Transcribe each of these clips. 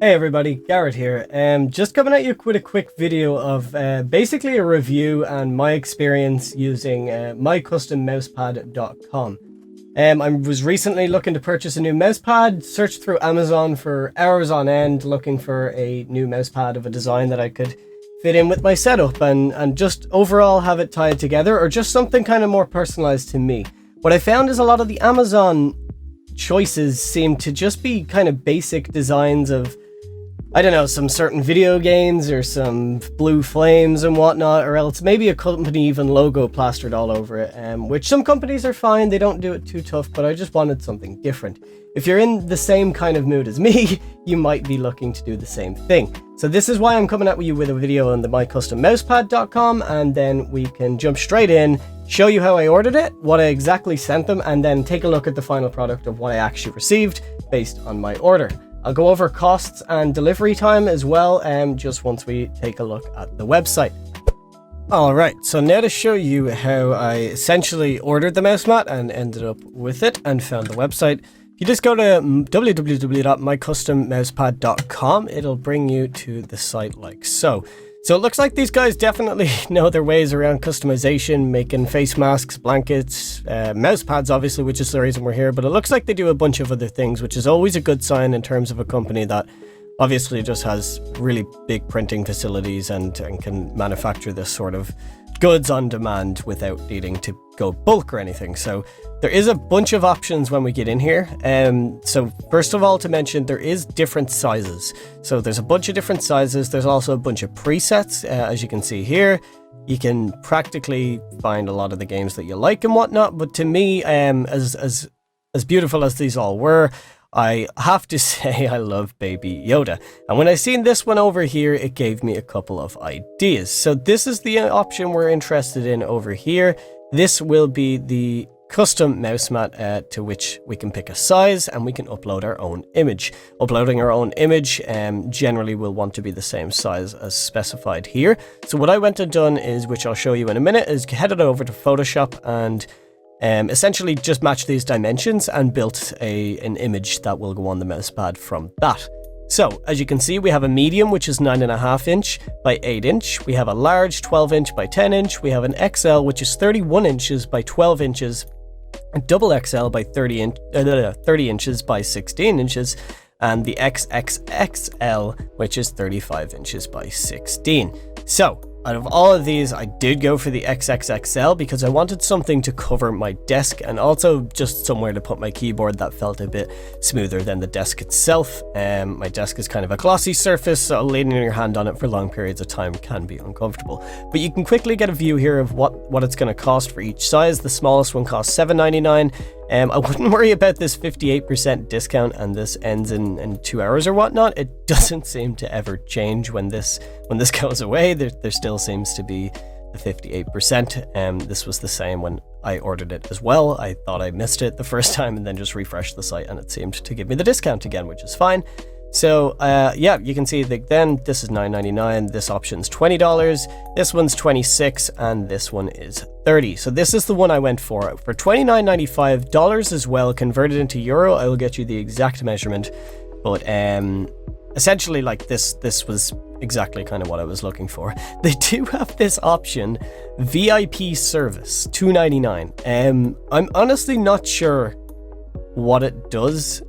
Hey everybody, Garrett here. Just coming at you with a quick video of basically a review and my experience using mycustommousepad.com. I was recently looking to purchase a new mousepad, searched through Amazon for hours on end looking for a new mousepad of a design that I could fit in with my setup and just overall have it tied together, or just something kind of more personalized to me. What I found is a lot of the Amazon choices seem to just be kind of basic designs of, I don't know, some certain video games or some blue flames and whatnot, or else maybe a company even logo plastered all over it, which some companies are fine, they don't do it too tough, but I just wanted something different. If you're in the same kind of mood as me, you might be looking to do the same thing. So this is why I'm coming at you with a video on the mycustommousepad.com, and then we can jump straight in, show you how I ordered it, what I exactly sent them, and then take a look at the final product of what I actually received based on my order. I'll go over costs and delivery time as well, just once we take a look at the website. Alright, so now to show you how I essentially ordered the mouse mat and ended up with it and found the website. If you just go to www.mycustommousepad.com, it'll bring you to the site like so. So it looks like these guys definitely know their ways around customization, making face masks, blankets, mouse pads obviously, which is the reason we're here, but it looks like they do a bunch of other things, which is always a good sign in terms of a company that obviously just has really big printing facilities and can manufacture this sort of goods on demand without needing to go bulk or anything. So there is a bunch of options when we get in here. So first of all, to mention, there is different sizes. So there's a bunch of different sizes. There's also a bunch of presets, as you can see here. You can practically find a lot of the games that you like and whatnot. But to me, as beautiful as these all were, I have to say I love Baby Yoda. And when I seen this one over here, it gave me a couple of ideas. So this is the option we're interested in over here. This will be the custom mouse mat to which we can pick a size and we can upload our own image. Uploading our own image generally will want to be the same size as specified here. So what I went and done is, which I'll show you in a minute, is headed over to Photoshop and essentially just match these dimensions and built an image that will go on the mousepad from that. So as you can see, we have a medium, which is 9.5 inch by 8 inch. We have a large 12 inch by 10 inch. We have an XL, which is 31 inches by 12 inches, a double XL by 30 inches by 16 inches, and the XXXL, which is 35 inches by 16. So out of all of these, I did go for the XXXL because I wanted something to cover my desk and also just somewhere to put my keyboard that felt a bit smoother than the desk itself. My desk is kind of a glossy surface, so leaning your hand on it for long periods of time can be uncomfortable. But you can quickly get a view here of what it's going to cost for each size. The smallest one costs $7.99. I wouldn't worry about this 58% discount and this ends in 2 hours or whatnot. It doesn't seem to ever change when this goes away. There still seems to be the 58%. This was the same when I ordered it as well. I thought I missed it the first time and then just refreshed the site and it seemed to give me the discount again, which is fine. So yeah, you can see that then this is $9.99, this option's $20, this one's $26, and this one is $30. So this is the one I went for. For $29.95 as well, converted into euro, I will get you the exact measurement. But essentially, like this was exactly kind of what I was looking for. They do have this option, VIP service, $2.99. I'm honestly not sure what it does.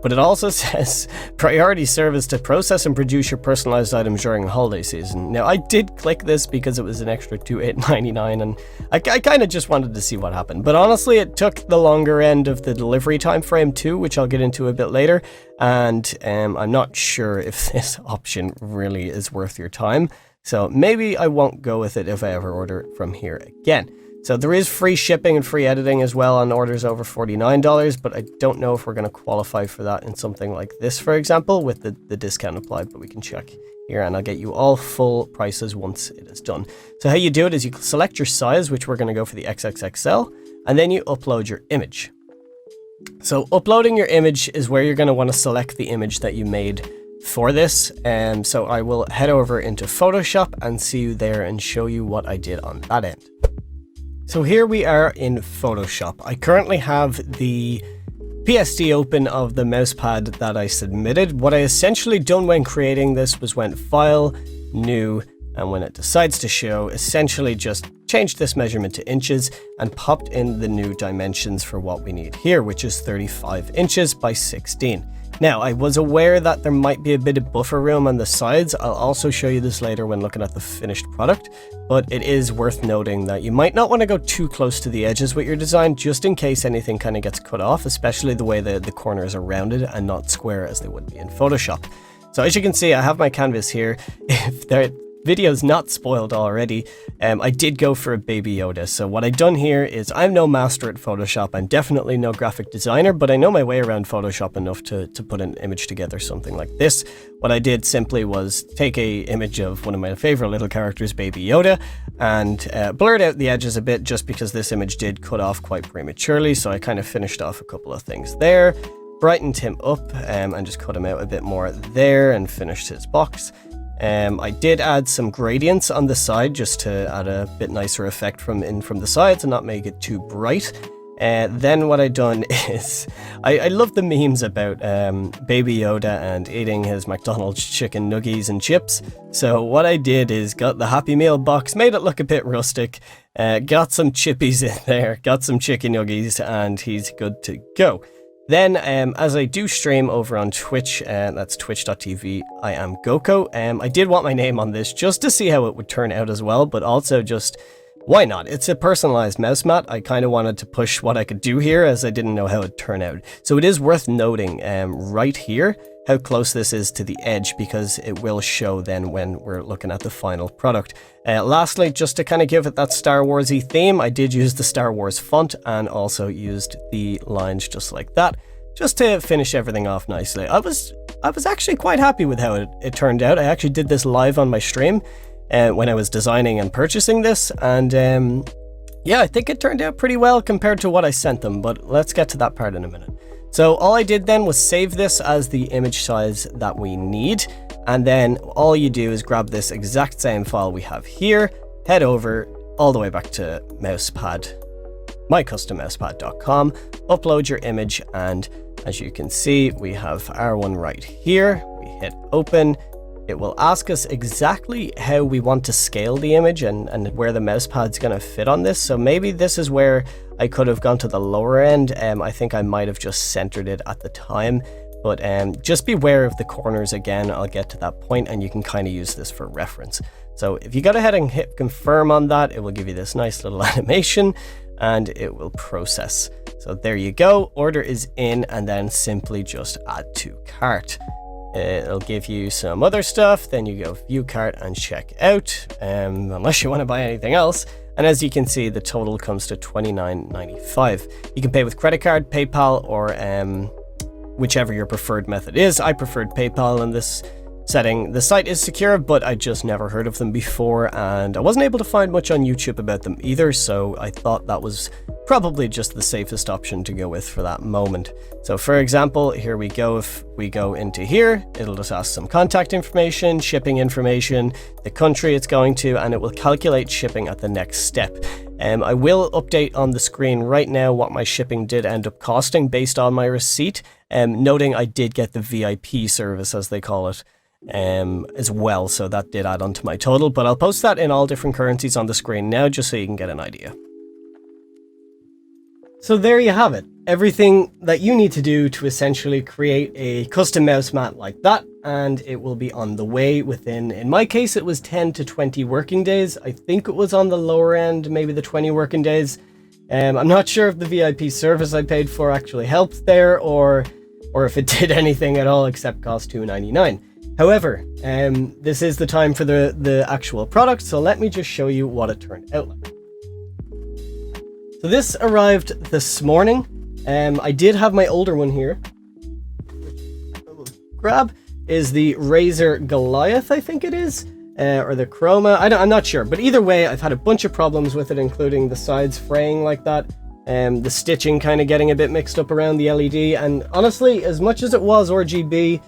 But it also says priority service to process and produce your personalized items during the holiday season. Now, I did click this because it was an extra $28.99 and I kind of just wanted to see what happened. But honestly, it took the longer end of the delivery time frame too, which I'll get into a bit later. And I'm not sure if this option really is worth your time. So maybe I won't go with it if I ever order it from here again. So there is free shipping and free editing as well on orders over $49, but I don't know if we're going to qualify for that in something like this, for example, with the discount applied, but we can check here and I'll get you all full prices once it is done. So how you do it is you select your size, which we're going to go for the XXXL, and then you upload your image. So uploading your image is where you're going to want to select the image that you made for this. So I will head over into Photoshop and see you there and show you what I did on that end. So here we are in Photoshop. I currently have the PSD open of the mousepad that I submitted. What I essentially done when creating this was went File, New, and when it decides to show, essentially just changed this measurement to inches and popped in the new dimensions for what we need here, which is 35 inches by 16. Now, I was aware that there might be a bit of buffer room on the sides. I'll also show you this later when looking at the finished product, but it is worth noting that you might not want to go too close to the edges with your design, just in case anything kind of gets cut off, especially the way the corners are rounded and not square as they would be in Photoshop. So as you can see, I have my canvas here. If the video's not spoiled already, I did go for a Baby Yoda. So what I've done here is, I'm no master at Photoshop. I'm definitely no graphic designer, but I know my way around Photoshop enough to put an image together, something like this. What I did simply was take a image of one of my favorite little characters, Baby Yoda, and blurred out the edges a bit, just because this image did cut off quite prematurely. So I kind of finished off a couple of things there, brightened him up, and just cut him out a bit more there and finished his box. I did add some gradients on the side just to add a bit nicer effect from the sides and not make it too bright. Then what I done is, I love the memes about Baby Yoda and eating his McDonald's chicken nuggies and chips. So what I did is got the Happy Meal box, made it look a bit rustic, got some chippies in there, got some chicken nuggies, and he's good to go. Then, as I do stream over on Twitch, that's twitch.tv, I am Goco. I did want my name on this just to see how it would turn out as well, but also just, why not? It's a personalized mouse mat. I kind of wanted to push what I could do here, as I didn't know how it'd turn out. So it is worth noting right here how close this is to the edge, because it will show then when we're looking at the final product. Lastly, just to kind of give it that Star Wars-y theme, I did use the Star Wars font and also used the lines just like that, just to finish everything off nicely. I was actually quite happy with how it turned out. I actually did this live on my stream when I was designing and purchasing this, and yeah, I think it turned out pretty well compared to what I sent them, but let's get to that part in a minute. So all I did then was save this as the image size that we need, and then all you do is grab this exact same file we have here, head over all the way back to mousepad, mycustommousepad.com, upload your image, and as you can see, we have our one right here. We hit open. It will ask us exactly how we want to scale the image and where the mouse pad's going to fit on this. So maybe this is where I could have gone to the lower end. I think I might have just centered it at the time, but just beware of the corners again. I'll get to that point and you can kind of use this for reference. So if you go ahead and hit confirm on that, it will give you this nice little animation and it will process. So there you go. Order is in, and then simply just add to cart. It'll give you some other stuff, then you go view cart and check out, unless you want to buy anything else. And as you can see, the total comes to $29.95. You can pay with credit card, PayPal, or whichever your preferred method is. I preferred PayPal in this setting. The site is secure, but I just never heard of them before, and I wasn't able to find much on YouTube about them either, so I thought that was probably just the safest option to go with for that moment. So for example, here we go. If we go into here, it'll just ask some contact information, shipping information, the country it's going to, and it will calculate shipping at the next step. I will update on the screen right now what my shipping did end up costing based on my receipt, noting I did get the VIP service, as they call it, as well, so that did add on to my total, but I'll post that in all different currencies on the screen now just so you can get an idea. So there you have it, everything that you need to do to essentially create a custom mouse mat like that, and it will be on the way within, in my case it was 10 to 20 working days. I think it was on the lower end, maybe the 20 working days. I'm not sure if the VIP service I paid for actually helped there, or if it did anything at all except cost $2.99. However, this is the time for the actual product, so let me just show you what it turned out like. So this arrived this morning. I did have my older one here. Grab is the Razer Goliath, I think it is, or the Chroma. I'm not sure, but either way, I've had a bunch of problems with it, including the sides fraying like that, the stitching kind of getting a bit mixed up around the LED, and honestly, as much as it was RGB,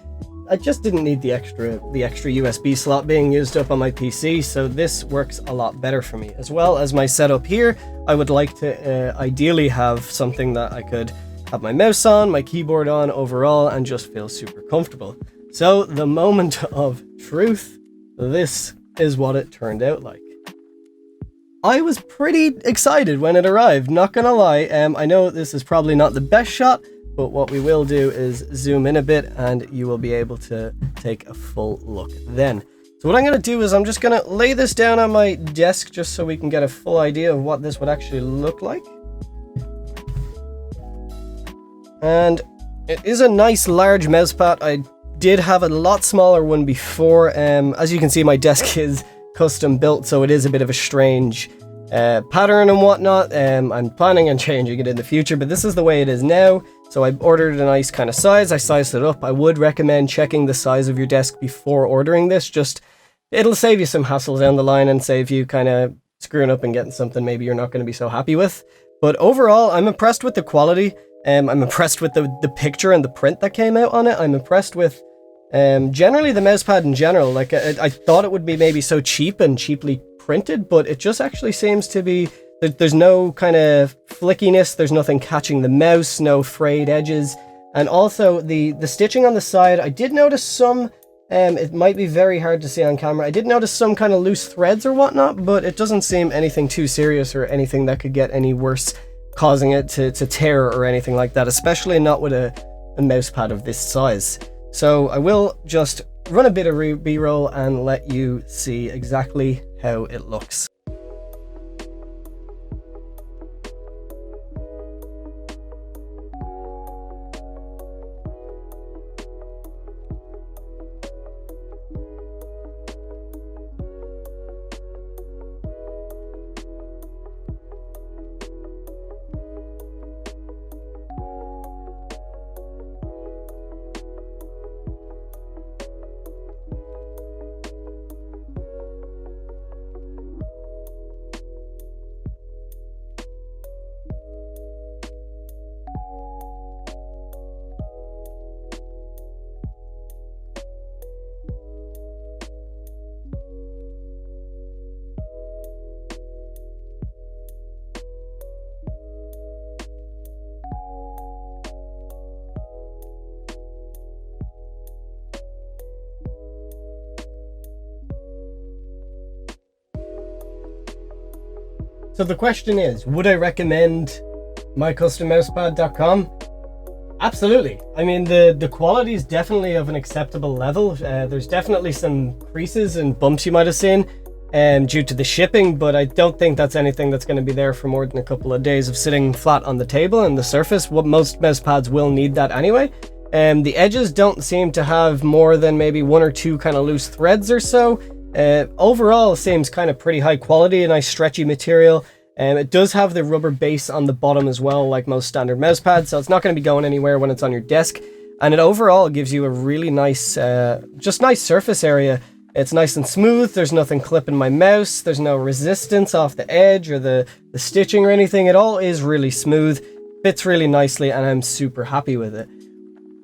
I just didn't need the extra USB slot being used up on my PC, so this works a lot better for me. As well as my setup here, I would like to ideally have something that I could have my mouse on, my keyboard on overall, and just feel super comfortable. So the moment of truth, this is what it turned out like. I was pretty excited when it arrived, not gonna lie. I know this is probably not the best shot, but what we will do is zoom in a bit and you will be able to take a full look then. So what I'm gonna do is I'm just gonna lay this down on my desk just so we can get a full idea of what this would actually look like. And it is a nice large mousepad. I did have a lot smaller one before. As you can see, my desk is custom built, so it is a bit of a strange pattern and whatnot. I'm planning on changing it in the future, but this is the way it is now. So I ordered a nice kind of size. I sized it up. I would recommend checking the size of your desk before ordering this. Just, it'll save you some hassle down the line and save you kind of screwing up and getting something maybe you're not going to be so happy with. But overall, I'm impressed with the quality. I'm impressed with the picture and the print that came out on it. I'm impressed with generally the mousepad in general. Like I thought it would be maybe so cheap and cheaply printed, but it just actually seems to be, there's no kind of flickiness, there's nothing catching the mouse, no frayed edges. And also the stitching on the side, I did notice some, it might be very hard to see on camera, I did notice some kind of loose threads or whatnot, but it doesn't seem anything too serious or anything that could get any worse, causing it to tear or anything like that, especially not with a mousepad of this size. So I will just run a bit of B-roll and let you see exactly how it looks. So the question is, would I recommend mycustommousepad.com? Absolutely. I mean, the quality is definitely of an acceptable level. There's definitely some creases and bumps you might have seen due to the shipping, but I don't think that's anything that's going to be there for more than a couple of days of sitting flat on the table and the surface. What most mousepads will need that anyway. The edges don't seem to have more than maybe one or two kind of loose threads or so. Overall, seems kind of pretty high quality, a nice stretchy material. It does have the rubber base on the bottom as well, like most standard mousepads, so it's not going to be going anywhere when it's on your desk. And it overall gives you a really nice, just nice surface area. It's nice and smooth. There's nothing clipping my mouse. There's no resistance off the edge or the stitching or anything. It all is really smooth, fits really nicely, and I'm super happy with it.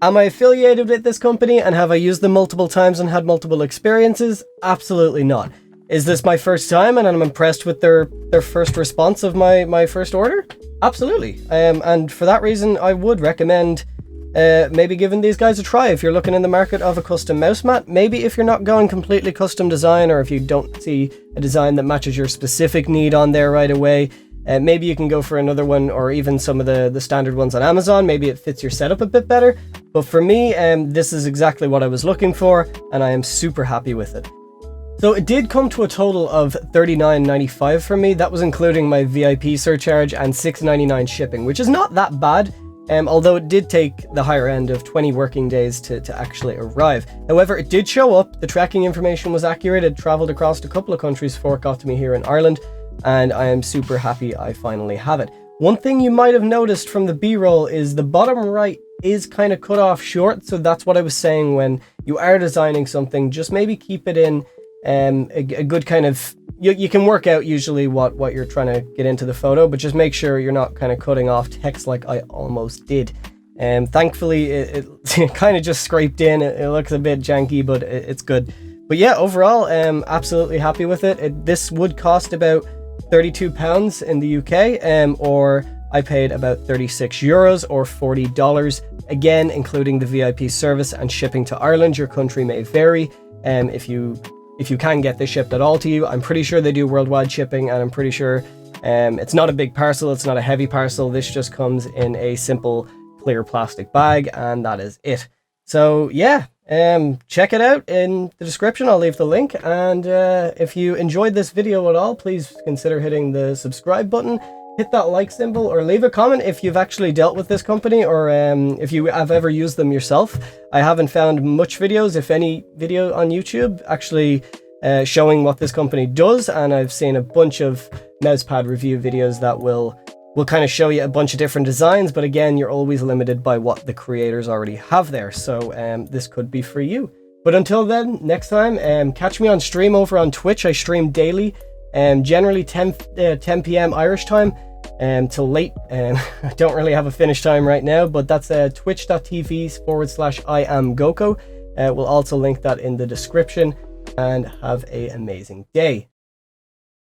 Am I affiliated with this company and have I used them multiple times and had multiple experiences? Absolutely not. Is this my first time and I'm impressed with their first response of my first order? Absolutely. And for that reason, I would recommend maybe giving these guys a try if you're looking in the market of a custom mouse mat. Maybe if you're not going completely custom design, or if you don't see a design that matches your specific need on there right away, maybe you can go for another one, or even some of the standard ones on Amazon. Maybe it fits your setup a bit better. But for me, this is exactly what I was looking for, and I am super happy with it. So it did come to a total of $39.95 for me. That was including my VIP surcharge and $6.99 shipping, which is not that bad. Although it did take the higher end of 20 working days to actually arrive. However, it did show up. The tracking information was accurate. It traveled across a couple of countries before it got to me here in Ireland, and I am super happy I finally have it. One thing you might have noticed from the B-roll is the bottom right is kind of cut off short. So that's what I was saying, when you are designing something, just maybe keep it in a good kind of, you can work out usually what you're trying to get into the photo, but just make sure you're not kind of cutting off text like I almost did. Thankfully it kind of just scraped in. It looks a bit janky, but it's good. But yeah, overall, absolutely happy with it. This would cost about £32 in the UK, or I paid about 36 euros or $40, again including the VIP service and shipping to Ireland. Your country may vary. If you can get this shipped at all to you, I'm pretty sure they do worldwide shipping, and I'm pretty sure it's not a big parcel, it's not a heavy parcel. This just comes in a simple clear plastic bag, and that is it. So yeah, check it out in the description. I'll leave the link, and if you enjoyed this video at all, please consider hitting the subscribe button, hit that like symbol, or leave a comment if you've actually dealt with this company, or if you have ever used them yourself. I haven't found much videos, if any video on YouTube, actually showing what this company does, and I've seen a bunch of mousepad review videos that will kind of show you a bunch of different designs, but again, you're always limited by what the creators already have there, so this could be for you. But until then, next time, catch me on stream over on Twitch. I stream daily, generally 10 p.m. Irish time, till late. I don't really have a finish time right now, but that's twitch.tv/I am Goco. We'll also link that in the description, and have an amazing day.